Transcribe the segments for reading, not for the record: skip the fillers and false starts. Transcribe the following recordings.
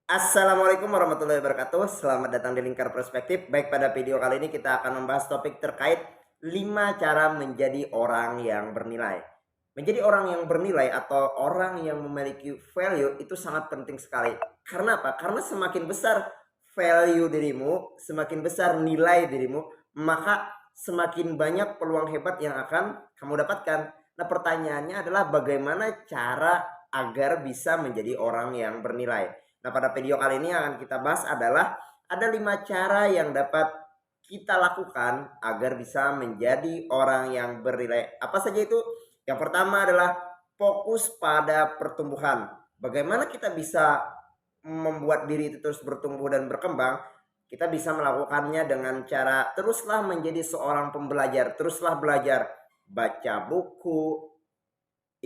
Assalamualaikum warahmatullahi wabarakatuh. Selamat datang di Lingkar Perspektif. Baik, pada video kali ini kita akan membahas topik terkait 5 cara menjadi orang yang bernilai. Menjadi orang yang bernilai atau orang yang memiliki value itu sangat penting sekali. Karena apa? Karena semakin besar value dirimu, semakin besar nilai dirimu, maka semakin banyak peluang hebat yang akan kamu dapatkan. Nah, pertanyaannya adalah bagaimana cara agar bisa menjadi orang yang bernilai. Nah, pada video kali ini yang akan kita bahas adalah ada 5 cara yang dapat kita lakukan agar bisa menjadi orang yang bernilai. Apa saja itu? Yang pertama adalah fokus pada pertumbuhan. Bagaimana kita bisa membuat diri itu terus bertumbuh dan berkembang? Kita bisa melakukannya dengan cara teruslah menjadi seorang pembelajar, teruslah belajar, baca buku,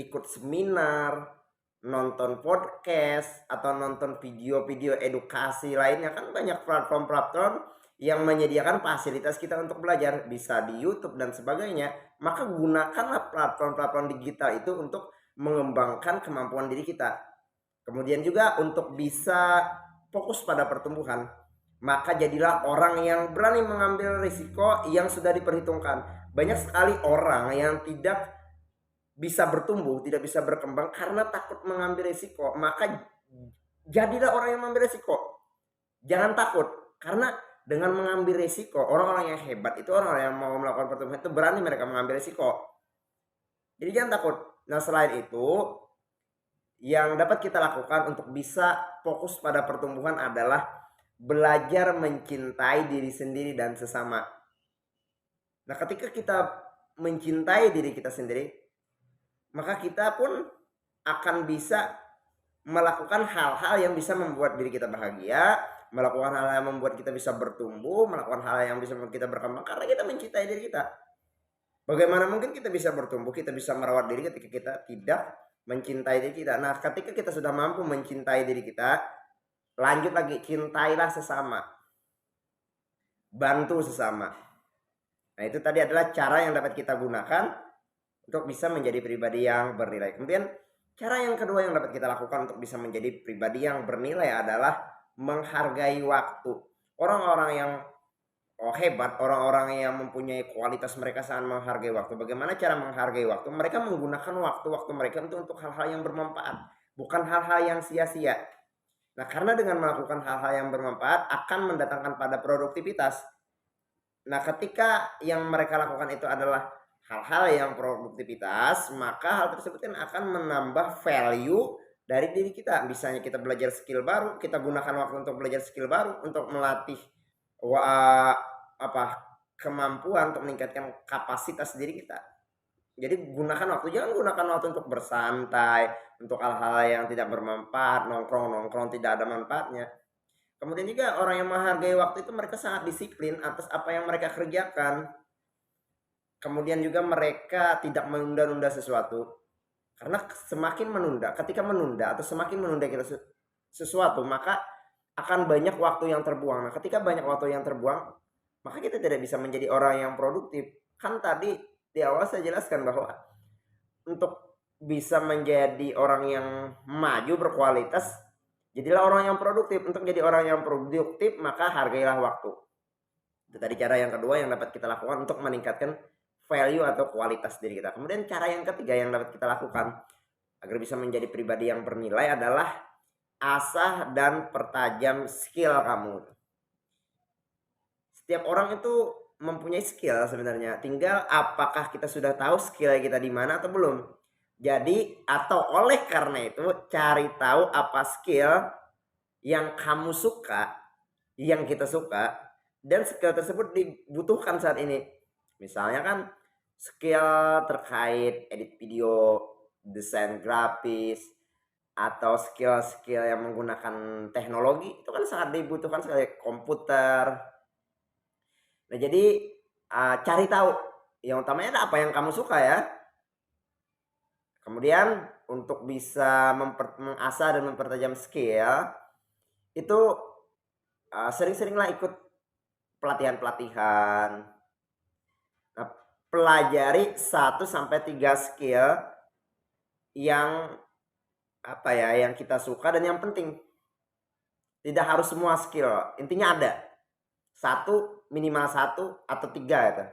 ikut seminar, nonton podcast, atau nonton video-video edukasi lainnya. Kan banyak platform-platform yang menyediakan fasilitas kita untuk belajar, bisa di YouTube dan sebagainya. Maka gunakanlah platform-platform digital itu untuk mengembangkan kemampuan diri kita. Kemudian juga untuk bisa fokus pada pertumbuhan, maka jadilah orang yang berani mengambil risiko yang sudah diperhitungkan. Banyak sekali orang yang tidak bisa bertumbuh, tidak bisa berkembang karena takut mengambil risiko. Maka jadilah orang yang mengambil risiko. Jangan takut, karena dengan mengambil risiko, orang-orang yang hebat itu orang-orang yang mau melakukan pertumbuhan itu berani mereka mengambil risiko. Jadi jangan takut. Nah, selain itu, yang dapat kita lakukan untuk bisa fokus pada pertumbuhan adalah belajar mencintai diri sendiri dan sesama. Nah, ketika kita mencintai diri kita sendiri, maka kita pun akan bisa melakukan hal-hal yang bisa membuat diri kita bahagia, melakukan hal yang membuat kita bisa bertumbuh, melakukan hal yang bisa membuat kita berkembang karena kita mencintai diri kita. Bagaimana mungkin kita bisa bertumbuh, kita bisa merawat diri ketika kita tidak mencintai diri kita. Nah, ketika kita sudah mampu mencintai diri kita, lanjut lagi, cintailah sesama, bantu sesama. Nah, itu tadi adalah cara yang dapat kita gunakan untuk bisa menjadi pribadi yang bernilai. Kemudian cara yang kedua yang dapat kita lakukan untuk bisa menjadi pribadi yang bernilai adalah menghargai waktu. Orang-orang yang hebat, orang-orang yang mempunyai kualitas, mereka sangat menghargai waktu. Bagaimana cara menghargai waktu? Mereka menggunakan waktu-waktu mereka untuk hal-hal yang bermanfaat, bukan hal-hal yang sia-sia. Nah, karena dengan melakukan hal-hal yang bermanfaat akan mendatangkan pada produktivitas. Nah, ketika yang mereka lakukan itu adalah hal-hal yang produktivitas, maka hal tersebut akan menambah value dari diri kita. Misalnya kita belajar skill baru, kita gunakan waktu untuk belajar skill baru, untuk melatih apa kemampuan untuk meningkatkan kapasitas diri kita. Jadi gunakan waktu, jangan gunakan waktu untuk bersantai, untuk hal-hal yang tidak bermanfaat, nongkrong-nongkrong tidak ada manfaatnya. Kemudian juga orang yang menghargai waktu itu mereka sangat disiplin atas apa yang mereka kerjakan. Kemudian juga mereka tidak menunda-nunda sesuatu. Karena semakin menunda, ketika menunda atau semakin menunda kita sesuatu, maka akan banyak waktu yang terbuang. Nah, ketika banyak waktu yang terbuang, maka kita tidak bisa menjadi orang yang produktif. Kan tadi di awal saya jelaskan bahwa untuk bisa menjadi orang yang maju berkualitas, jadilah orang yang produktif. Untuk jadi orang yang produktif, maka hargailah waktu. Itu tadi cara yang kedua yang dapat kita lakukan untuk meningkatkan value atau kualitas diri kita. Kemudian cara yang ketiga yang dapat kita lakukan agar bisa menjadi pribadi yang bernilai adalah asah dan pertajam skill kamu. Setiap orang itu mempunyai skill sebenarnya. Tinggal apakah kita sudah tahu skill kita di mana atau belum. Jadi atau oleh karena itu cari tahu apa skill yang kamu suka, yang kita suka, dan skill tersebut dibutuhkan saat ini. Misalnya kan skill terkait edit video, desain grafis, atau skill-skill yang menggunakan teknologi itu kan sangat dibutuhkan sekali, komputer. Nah, jadi cari tahu yang utamanya ada apa yang kamu suka ya. Kemudian untuk bisa mengasah dan mempertajam skill itu sering-seringlah ikut pelatihan-pelatihan. Nah, pelajari 1 sampai 3 skill yang apa ya, yang kita suka dan yang penting. Tidak harus semua skill, intinya ada. Satu, minimal satu atau tiga itu.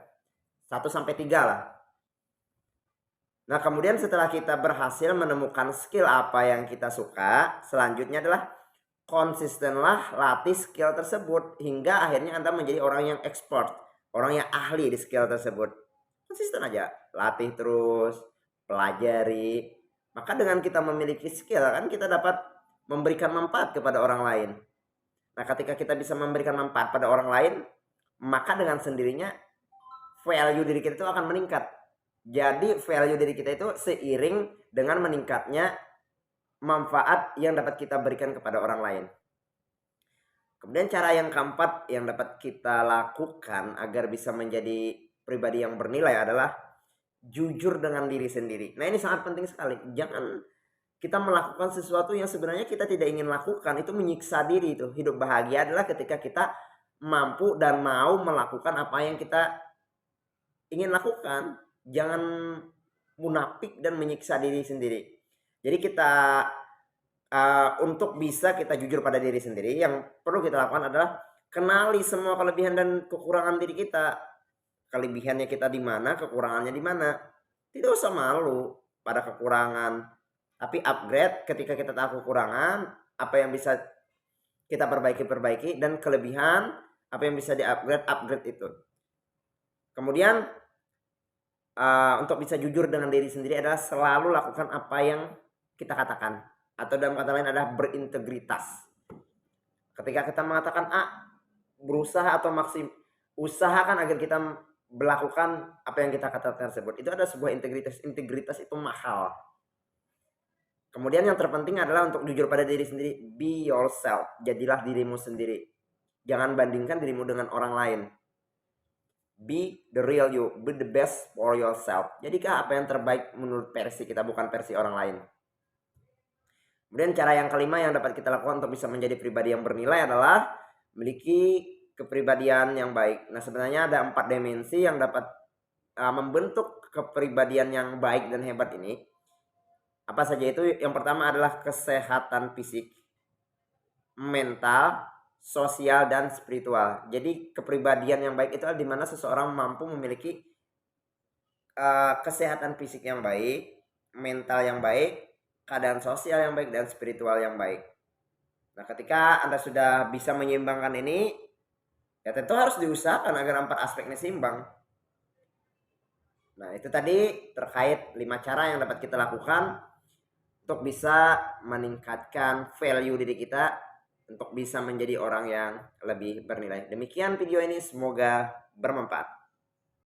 1 sampai 3 lah. Nah, kemudian setelah kita berhasil menemukan skill apa yang kita suka, selanjutnya adalah konsistenlah latih skill tersebut hingga akhirnya Anda menjadi orang yang expert, orang yang ahli di skill tersebut. Konsisten aja, latih terus, pelajari. Maka dengan kita memiliki skill kan kita dapat memberikan manfaat kepada orang lain. Nah, ketika kita bisa memberikan manfaat pada orang lain, maka dengan sendirinya value diri kita itu akan meningkat. Jadi value diri kita itu seiring dengan meningkatnya manfaat yang dapat kita berikan kepada orang lain. Kemudian cara yang keempat yang dapat kita lakukan agar bisa menjadi pribadi yang bernilai adalah jujur dengan diri sendiri. Nah, ini sangat penting sekali. Jangan kita melakukan sesuatu yang sebenarnya kita tidak ingin lakukan, itu menyiksa diri itu. Hidup bahagia adalah ketika kita mampu dan mau melakukan apa yang kita ingin lakukan. Jangan munafik dan menyiksa diri sendiri. Jadi kita untuk bisa kita jujur pada diri sendiri, yang perlu kita lakukan adalah kenali semua kelebihan dan kekurangan diri kita. Kelebihannya kita di mana, kekurangannya di mana. Tidak usah malu pada kekurangan, tapi upgrade ketika kita tahu kekurangan, apa yang bisa kita perbaiki, dan kelebihan apa yang bisa di-upgrade itu. Kemudian untuk bisa jujur dengan diri sendiri adalah selalu lakukan apa yang kita katakan, atau dalam kata lain adalah berintegritas. Ketika kita mengatakan A, berusaha atau usahakan agar kita melakukan apa yang kita katakan tersebut. Itu ada sebuah integritas. Integritas itu mahal. Kemudian yang terpenting adalah untuk jujur pada diri sendiri. Be yourself. Jadilah dirimu sendiri. Jangan bandingkan dirimu dengan orang lain. Be the real you. Be the best for yourself. Jadikah apa yang terbaik menurut versi kita, bukan versi orang lain. Kemudian cara yang kelima yang dapat kita lakukan untuk bisa menjadi pribadi yang bernilai adalah memiliki kepribadian yang baik. Nah, sebenarnya ada 4 dimensi yang dapat membentuk kepribadian yang baik dan hebat ini. Apa saja itu? Yang pertama adalah kesehatan fisik, mental, sosial, dan spiritual. Jadi kepribadian yang baik itu adalah dimana seseorang mampu memiliki kesehatan fisik yang baik, mental yang baik, keadaan sosial yang baik, dan spiritual yang baik. Nah, ketika Anda sudah bisa menyeimbangkan ini, ya tentu harus diusahakan agar 4 aspek ini seimbang. Nah, itu tadi terkait 5 cara yang dapat kita lakukan untuk bisa meningkatkan value diri kita, untuk bisa menjadi orang yang lebih bernilai. Demikian video ini, semoga bermanfaat.